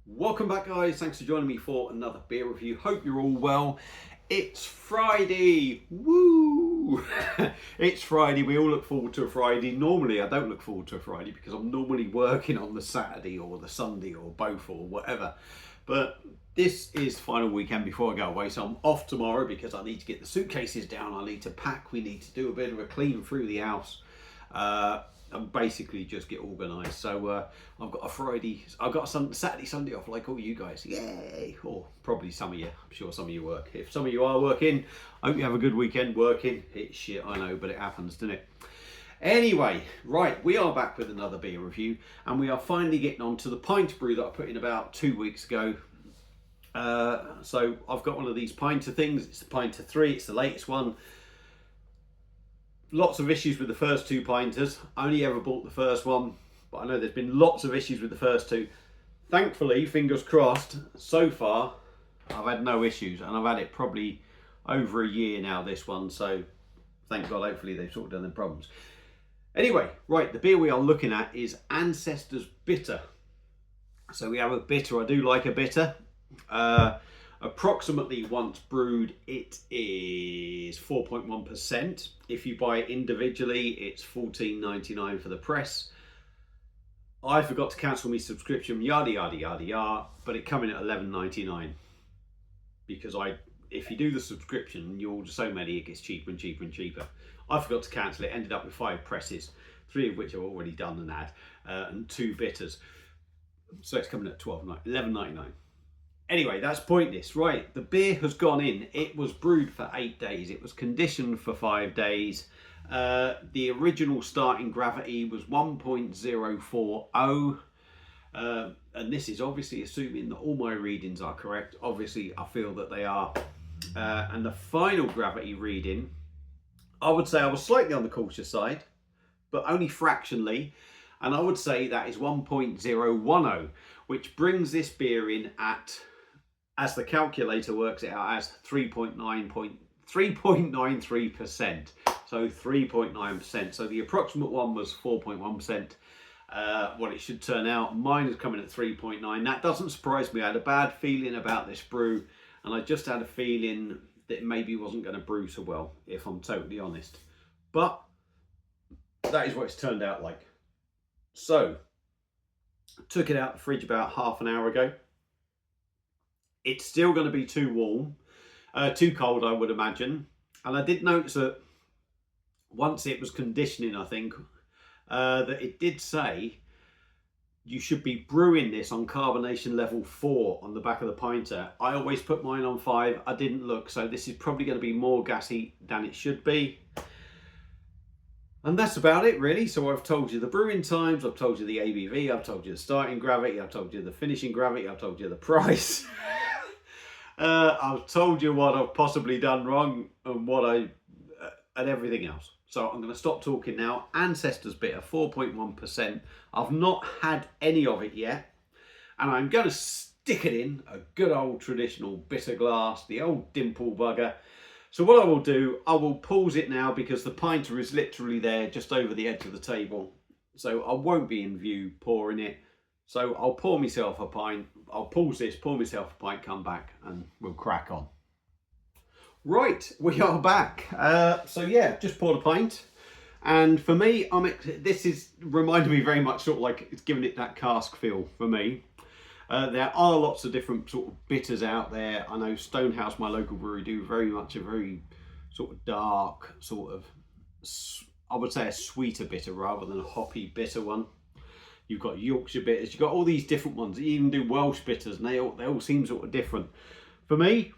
Welcome back, guys. Thanks for joining me for another beer review. Hope you're all well. It's Friday. Woo! It's Friday. We all look forward to a Friday. Normally I don't look forward to a Friday because I'm normally working on the Saturday or the Sunday or both or whatever. But this is final weekend before I go away, so I'm off tomorrow because I need to get the suitcases down. I need to pack. We need to do a bit of a clean through the house. And basically just get organised. So I've got a Friday, I've got a Saturday, Sunday off like all you guys. Yay! Or probably some of you. I'm sure some of you work. If some of you are working, I hope you have a good weekend working. It's shit, I know, but it happens, doesn't it? Anyway, right, we are back with another beer review, and we are finally getting on to the pint brew that I put in about 2 weeks ago. So I've got one of these Pinter things. It's the Pinter 3. It's the latest one. Lots of issues with the first two Pinters. I only ever bought the first one, but I know there's been lots of issues with the first two. Thankfully, fingers crossed, so far I've had no issues, and I've had it probably over a year now, this one, so thank God, hopefully they've sorted out their problems. Anyway, right, the beer we are looking at is Ancestors Bitter. So we have a bitter. I do like a bitter. Approximately once brewed, it is 4.1%. If you buy it individually, it's $14.99 for the press. I forgot to cancel my subscription, yada yada yada yada, but it came in at $11.99 because if you do the subscription, you order so many, it gets cheaper and cheaper and cheaper. I forgot to cancel it. Ended up with 5 presses, 3 of which I've already done and had, and 2 bitters. So it's coming at $11.99. Anyway, that's pointless. Right, the beer has gone in. It was brewed for 8 days. It was conditioned for 5 days. The original starting gravity was 1.040. And this is obviously assuming that all my readings are correct. Obviously, I feel that they are. And the final gravity reading, I would say I was slightly on the cautious side, but only fractionally. And I would say that is 1.010, which brings this beer in at, as the calculator works it out, as 3.93%. So 3.9%. So the approximate one was 4.1%. What it should turn out, mine is coming at 3.9. That doesn't surprise me. I had a bad feeling about this brew, and I just had a feeling that it maybe wasn't going to brew so well, if I'm totally honest. But that is what it's turned out like. So, took it out the fridge about half an hour ago. It's still going to be too warm, too cold, I would imagine. And I did notice that once it was conditioning, I think, that it did say you should be brewing this on carbonation level 4 on the back of the Pinter. I always put mine on 5. I didn't look, so this is probably going to be more gassy than it should be. And that's about it, really. So I've told you the brewing times, I've told you the ABV, I've told you the starting gravity, I've told you the finishing gravity, I've told you the price. I've told you what I've possibly done wrong and and everything else. So I'm going to stop talking now. Ancestors Bitter, 4.1%. I've not had any of it yet. And I'm going to stick it in a good old traditional bitter glass, the old dimple bugger. So what I will do, I will pause it now because the Pinter is literally there just over the edge of the table. So I won't be in view pouring it. So I'll pour myself a pint. I'll pause this, pour myself a pint, come back and we'll crack on. Right, we are back. So yeah, just poured a pint. And for me, this is reminding me very much sort of like it's giving it that cask feel for me. There are lots of different sort of bitters out there. I know Stonehouse, my local brewery, do very much a very sort of dark, sort of, I would say a sweeter bitter rather than a hoppy bitter one. You've got Yorkshire bitters, you've got all these different ones. You even do Welsh bitters, and they all seem sort of different. For me,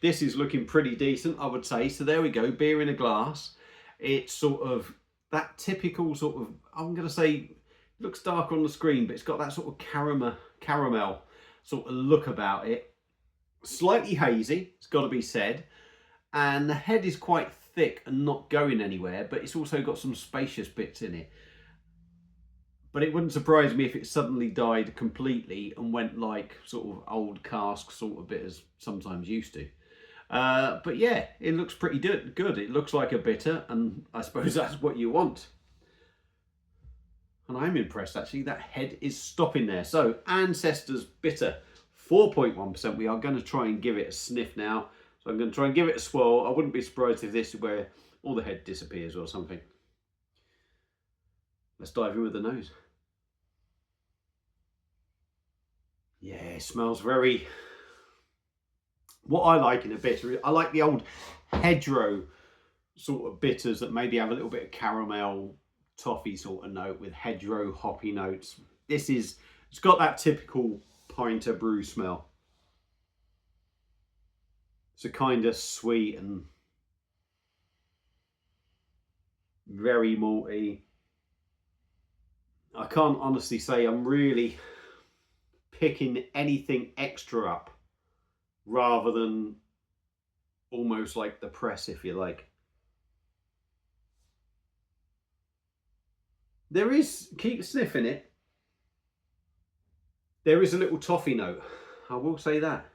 this is looking pretty decent, I would say. So there we go, beer in a glass. It's sort of that typical sort of, I'm going to say, it looks dark on the screen, but it's got that sort of caramel sort of look about it. Slightly hazy, it's got to be said. And the head is quite thick and not going anywhere, but it's also got some spacious bits in it. But it wouldn't surprise me if it suddenly died completely and went like sort of old cask sort of bitters sometimes used to. But yeah, it looks pretty good. It looks like a bitter, and I suppose that's what you want. And I'm impressed actually, that head is stopping there. So Ancestors Bitter, 4.1%. We are going to try and give it a sniff now. So I'm going to try and give it a swirl. I wouldn't be surprised if this is where all the head disappears or something. Let's dive in with the nose. Yeah, it smells very... What I like in a bitter, I like the old hedgerow sort of bitters that maybe have a little bit of caramel, toffee sort of note with hedgerow hoppy notes. This is, it's got that typical Pinter brew smell. It's a kind of sweet and very malty. I can't honestly say I'm really picking anything extra up rather than almost like the press, if you like. There is, keep sniffing it, there is a little toffee note. I will say that.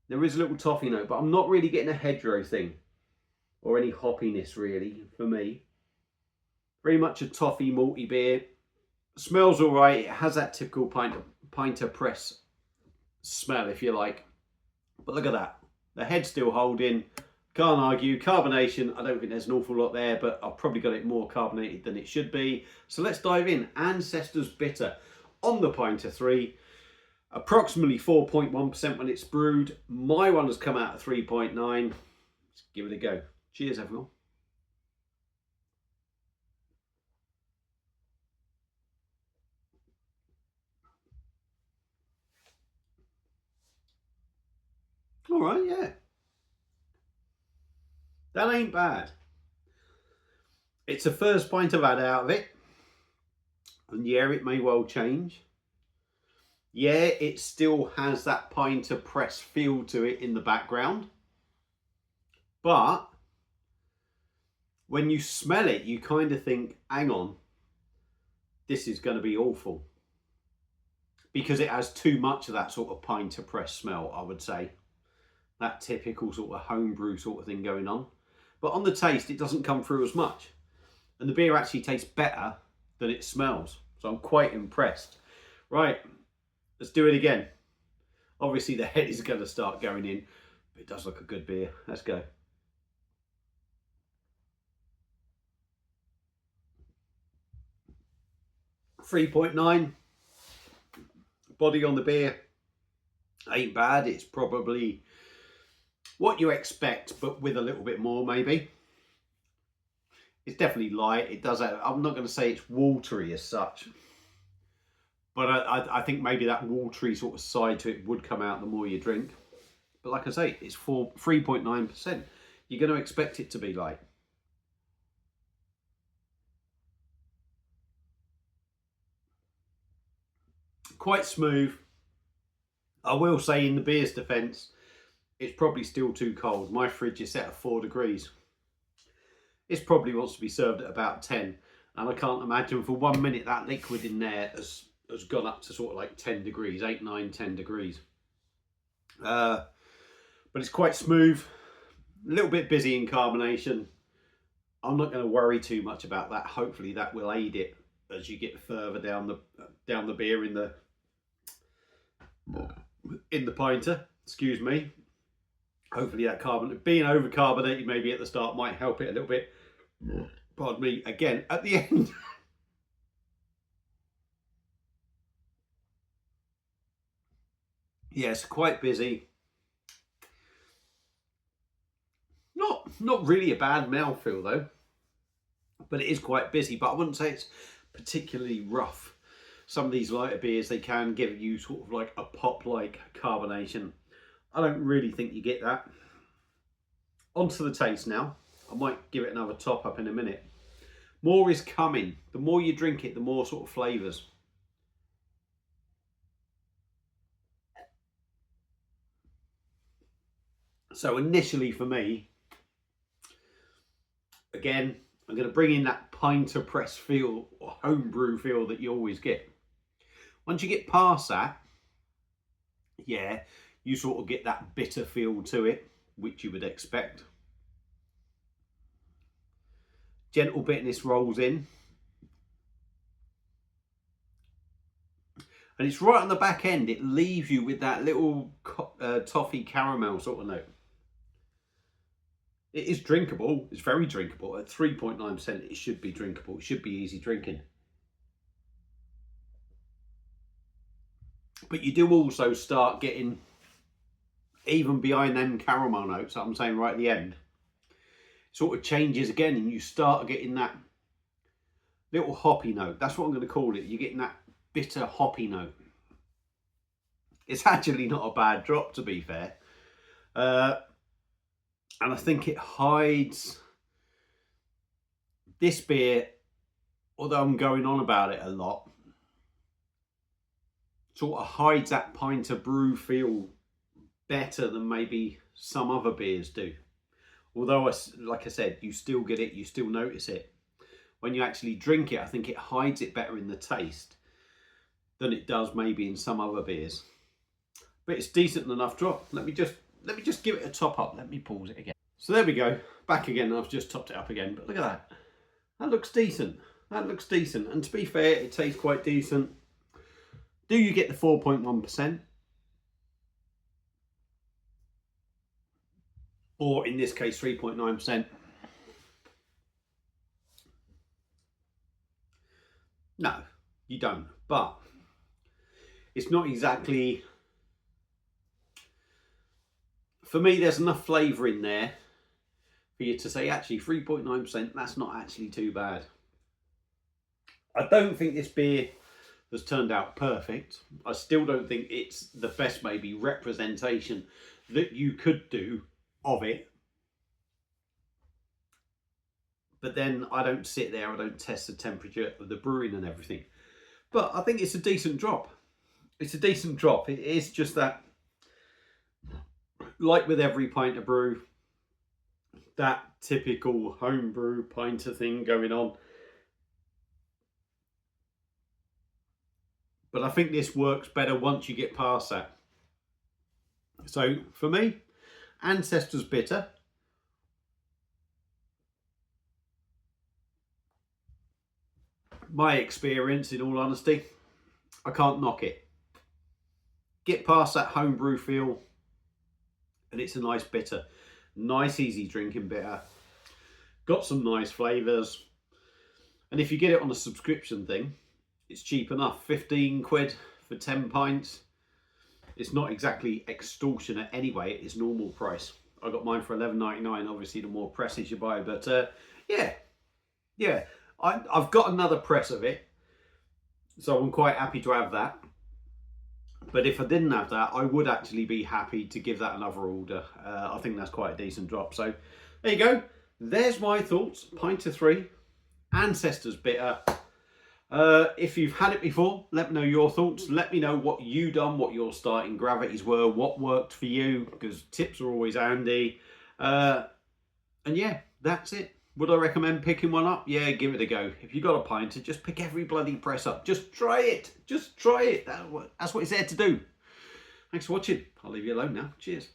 There is a little toffee note, but I'm not really getting a hedgerow thing or any hoppiness really for me. Very much a toffee malty beer. Smells all right. It has that typical Pinter press smell, if you like. But look at that. The head's still holding. Can't argue. Carbonation, I don't think there's an awful lot there, but I've probably got it more carbonated than it should be. So let's dive in. Ancestor's Bitter on the Pinter 3. Approximately 4.1% when it's brewed. My one has come out at 3.9. Let's give it a go. Cheers, everyone. All right, yeah. That ain't bad. It's the first pint I've had out of it. And yeah, it may well change. Yeah, it still has that Pinter press feel to it in the background. But when you smell it, you kind of think, hang on, this is going to be awful. Because it has too much of that sort of Pinter press smell, I would say. That typical sort of homebrew sort of thing going on. But on the taste, it doesn't come through as much. And the beer actually tastes better than it smells. So I'm quite impressed. Right, let's do it again. Obviously the head is going to start going in. But it does look a good beer. Let's go. $3.9. Body on the beer ain't bad. It's probably what you expect, but with a little bit more maybe. It's definitely light. It does have, I'm not going to say it's watery as such, but I think maybe that watery sort of side to it would come out the more you drink. But like I say, it's 3.9%. You're going to expect it to be light. Quite smooth. I will say, in the beer's defence, it's probably still too cold. My fridge is set at 4 degrees. This probably wants to be served at about 10. And I can't imagine for 1 minute that liquid in there has gone up to sort of like 10 degrees, 8, 9, 10 degrees. But it's quite smooth, a little bit busy in carbonation. I'm not going to worry too much about that. Hopefully that will aid it as you get further down the beer in the Pinter, excuse me. Hopefully that being over carbonated maybe at the start might help it a little bit. Pardon me, again at the end. Yes, quite busy. Not really a bad mouthfeel though, but it is quite busy. But I wouldn't say it's particularly rough. Some of these lighter beers, they can give you sort of like a pop-like carbonation. I don't really think you get that. Onto the taste now. I might give it another top up in a minute. More is coming. The more you drink it, the more sort of flavours. So initially for me, again, I'm going to bring in that Pinter press feel or homebrew feel that you always get. Once you get past that, yeah, you sort of get that bitter feel to it, which you would expect. Gentle bitterness rolls in. And it's right on the back end. It leaves you with that little toffee caramel sort of note. It is drinkable. It's very drinkable. At 3.9%, it should be drinkable. It should be easy drinking. But you do also start getting, even behind them caramel notes that I'm saying right at the end, sort of changes again, and you start getting that little hoppy note. That's what I'm going to call it. You're getting that bitter hoppy note. It's actually not a bad drop, to be fair. And I think it hides this beer, although I'm going on about it a lot, sort of hides that Pinter brew feel better than maybe some other beers do. Although, like I said, you still get it, you still notice it. When you actually drink it, I think it hides it better in the taste than it does maybe in some other beers. But it's decent enough drop. Let me just give it a top up. Let me pause it again. So there we go, back again. I've just topped it up again, but look at that. That looks decent. That looks decent. And to be fair, it tastes quite decent. Do you get the 4.1%? Or in this case, 3.9%? No, you don't. But it's not exactly... For me, there's enough flavour in there for you to say, actually, 3.9%, that's not actually too bad. I don't think this beer has turned out perfect. I still don't think it's the best, maybe, representation that you could do of it. But then I don't sit there, I don't test the temperature of the brewing and everything. But I think it's a decent drop. It's a decent drop. It is just that, like with every pint of brew, that typical homebrew pinter thing going on. But I think this works better once you get past that. So for me, Ancestor's Bitter. My experience, in all honesty, I can't knock it. Get past that homebrew feel, and it's a nice bitter. Nice, easy drinking bitter. Got some nice flavours. And if you get it on a subscription thing, it's cheap enough. 15 quid for 10 pints. It's not exactly extortionate anyway. It's normal price. I got mine for $11.99. Obviously, the more presses you buy. But yeah. I've got another press of it. So I'm quite happy to have that. But if I didn't have that, I would actually be happy to give that another order. I think that's quite a decent drop. So there you go. There's my thoughts. Pinter 3, Ancestor's Bitter. If you've had it before, let me know your thoughts. Let me know what you done, what your starting gravities were, what worked for you, because tips are always handy. And yeah, that's it. Would I recommend picking one up? Yeah, give it a go. If you got a pinter, just pick every bloody press up. Just try it. Just try it. That's what it's there to do. Thanks for watching. I'll leave you alone now. Cheers.